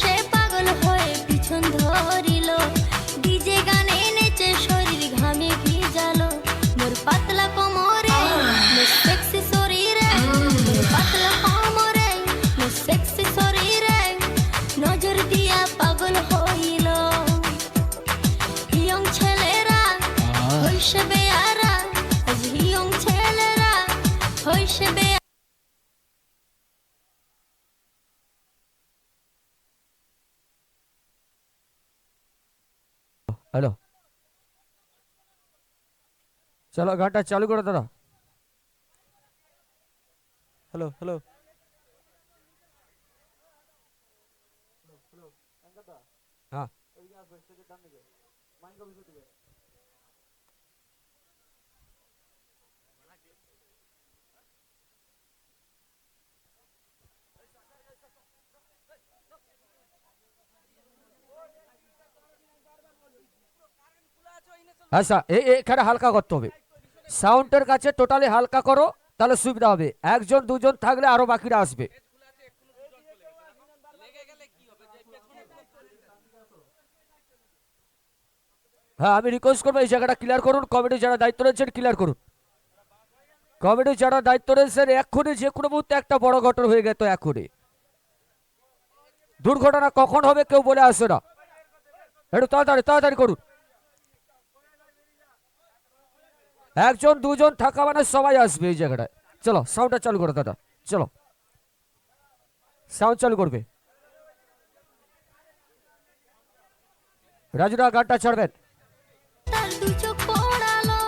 সে পাগল হয়ে পিছন ধরিল, ডিজে গানে নেচে শরীর ঘামে ভিজালো। মোর পাতলা কোমরে মোর সেক্সি শরীরে, মোর পাতলা কোমরে মোর সেক্সি শরীরে নজর দিয়া পাগল হইল। ইয়ং ছেলেরা হইছে বেয়ারা, আজ ইয়ং ছেলেরা হইছে বেয়ারা। হ্যালো, চলো গানটা চালু করো দাদা। হ্যালো হ্যালো, হ্যাঁ আচ্ছা, এখানে হালকা করতে হবে, সাউন্ডের কাছে টোটালি হালকা করো, তাহলে সুবিধা হবে। একজন দুজন থাকলে আরো বাকিরা আসবে। হ্যাঁ, আমি রিকোয়েস্ট করবো এই জায়গাটা ক্লিয়ার করুন। কমিটি যারা দায়িত্ব রয়েছেন ক্লিয়ার করুন। কমিটি যারা দায়িত্ব রয়েছেন, এক্ষুনি যে কোনো মুহূর্তে একটা বড় ঘটনা হয়ে গেত। এক্ষুনি দুর্ঘটনা কখন হবে কেউ বলে আসে না, একটু তাড়াতাড়ি তাড়াতাড়ি করুন। একজন দুজন থাকা মানে সবাই আসবে এই জায়গাটায়। চলো সাউন্ডটা চালু করো দাদা, চলো সাউন্ড চালু করবে। রাজুরা গানটা ছাড়বেন। তার দু চোখ পড়ালো,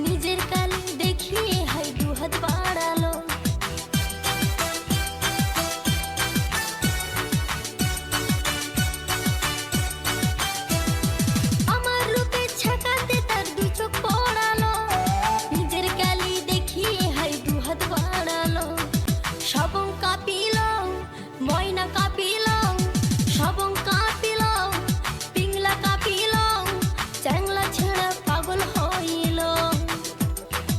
নিজের কালি দেখিয়ে হাই দু হাত বাড়ালো। আমার রূপে ছাকাতে তার দু চোখ পড়ালো, নিজের কালি দেখিয়ে হাই দু হাত বাড়ালো। সবং কাঁপিল, ময়না কাঁপিল, সবং কাঁপিল, পিংলা কাঁপিল, চ্যাংলা ছেড়া পাগল হইল।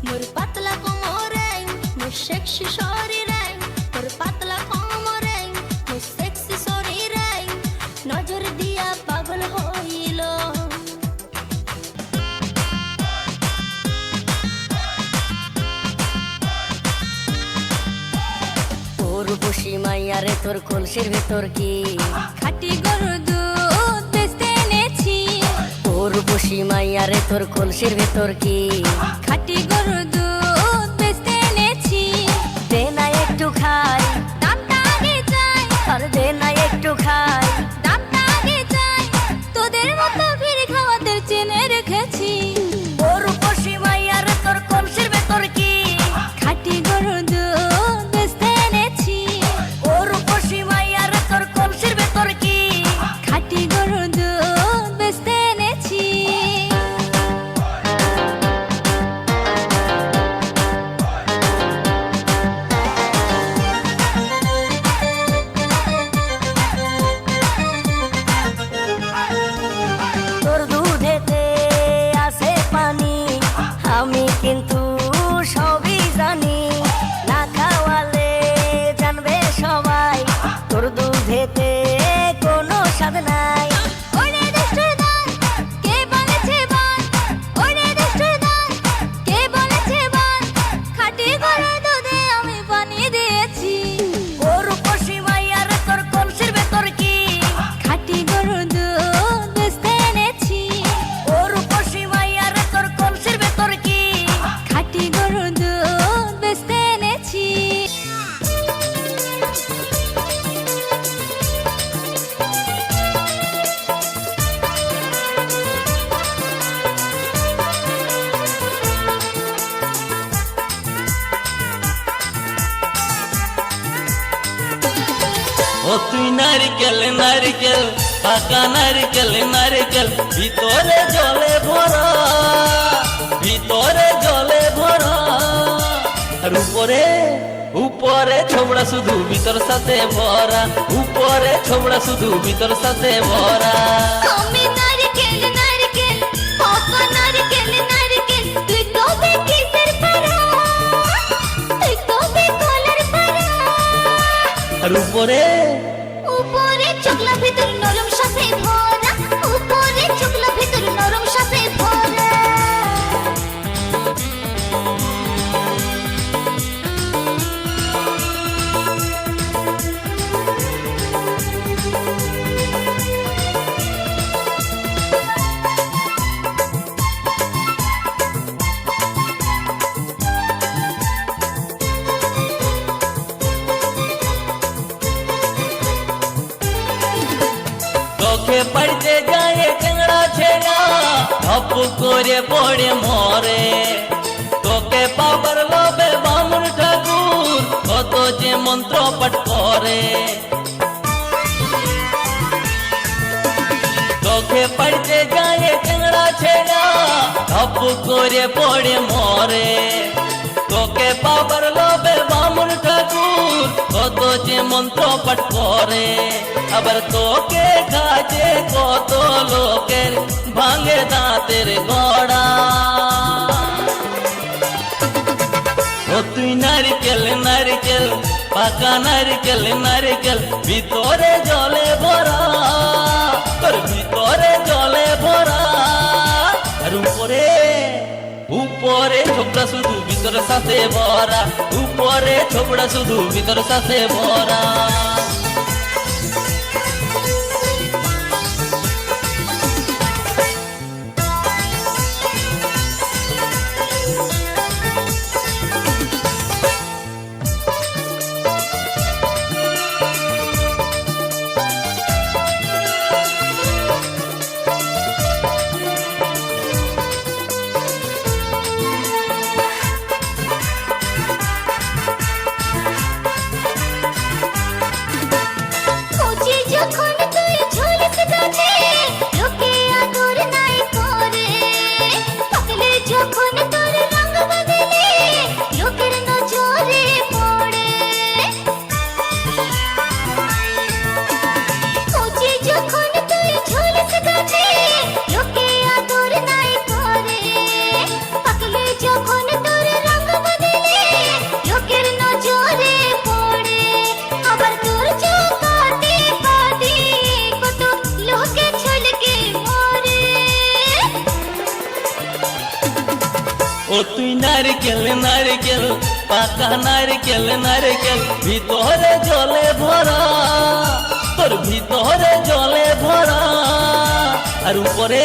মোর পাতলা কোমরে মোর সেক্সি শরীরে, মোর পাতলা কোমরে মোর সেক্সি শরীরে নজর দিয়া পাগল হইল। তোর বসি মাইয়ারে তোর কলসির ভেতর কি খাটি গরু দুধ বেচতে এনেছি, তোর বসি মাইয়ারে তোর কলসির ভেতর কি খাটি গরু দুধ বেচতে এনেছি। দে না একটু খাই, দামটা আগে চাই, আর দে না একটু খাই। দামটা আগে চাই, তোদের মতো ভিড় খাওয়াদের চেনে রেখেছি। তোর বসি মাইয়ারে তোর কলসির ভেতর কি খাটি গরু দুধ বেচতে এনেছি, তোর বসি মাইয়ারে তোর কলসির ভেতর কি খাটি গরু দুধ বেচতে এনেছি। তোর দুধেতে আছে পানি, আমি কিন্তু সবই জানি। না খাওয়ালে জানবে সবাই তোর দুধেতে কোনো স্বাদ নাই। ওরে দুষ্টুর দল, কে বলেছে বল? ওরে দুষ্টুর দল, কে বলেছে বল? খাটি গরুর দুধে আমি পানি দিয়েছি। তোর বসি মাইয়ারে তোর কলসির ভেতর কি খাটি গরুর দুধ বেচতে এনেছি, তোর বসি মাইয়ারে তোর কলসির ভেতর কি খাটি গরুর দুধ বেচতে এনেছি। ও তুই নারকেল নারকেল পাকা নারকেল নারকেল, ভিতরে জলে ভরা, ভিতরে জলে ভরা। আর উপরে উপরে ছোবড়া শুধু ভিতর সাথে ভরা, উপরে ছোবড়া শুধু ভিতর সাথে ভরা। আমি নারকেল নারকেল, পাকা নারকেল নারকেল, তুই কবে কিসের পারা, তুই কবে কলার পারা। আর উপরে উপরে চোখলা ভিতর নরম সাথে ভরা, উপরে চোখলা ভিতর নরম সাথে ভরা। চোখে পড়তে যায় টেংরা ছেড়া, ধপ করে পড়ে মরে। তোকে পাবার লোভে বামুন ঠাকুর কত যে মন্ত্র পাঠ করে। চোখে পড়তে যায় টেংরা ছেড়া, ধপ করে পড়ে মরে। তোকে পাবার লোভে বামুন ঠাকুর কত যে মন্ত্র পাঠ করে। আবার তোকে কাজে কত লোকের ভাঙে দাঁতের গড়া। ও তুই নারকেল নারকেল পাকা নারকেল নারকেল, ভিতরে জলে ভরা, তোর ভিতরে জলে ভরা। আর উপরে উপরে ছোবড়া শুধু ভিতরে সাথে ভরা, উপরে ছোবড়া শুধু ভিতরে সাথে ভরা। খুঁজি যখন তুই ঝুলিস গাছে, লোকে আদর নাই করে। পাকলে যখন তোর রঙ বদলে, লোকের নজরে পড়ে। খুঁজি যখন তুই ঝুলিস গাছে, লোকে আদর নাই করে। পাকলে যখন তোর রঙ বদলে, লোকের নজরে পড়ে। আবার তোর চৌকাতে পাদি কত লোকে ছলকে মরে। ও তুই নারকেল নারকেল পাকা নারকেল নারকেল, ভিতরে জলে ভরা, তোর ভিতরে জলে ভরা। আর উপরে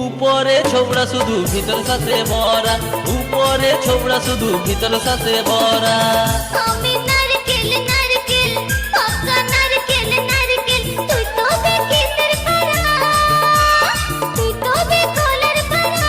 উপরে ছোবড়া শুধু ভিতর সাথে ভরা, উপরে ছোবড়া শুধু ভিতর সাথে ভরা। আমি নারকেল নারকেল পাকা নারকেল নারকেল, তুই তো বেকিসের পারা, তুই তো বেকলের পারা।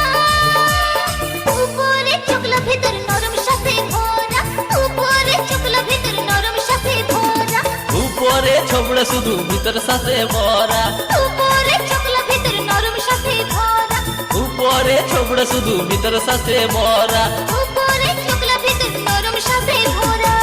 উপরে চোখলা ভিতর নরম সাথে ভরা, উপরে চোখলা ভিতর নরম সাথে ভরা। উপরে ছোবড়া শুধু ভিতর সাথে ভরা, উপরে চোখলা ভিতর নরম সাথে ভরা, উপরে ছোবড়া শুধু ভিতর সাথে ভরা। উপরে চোখলা ভিতর নরম সাথে ভরা।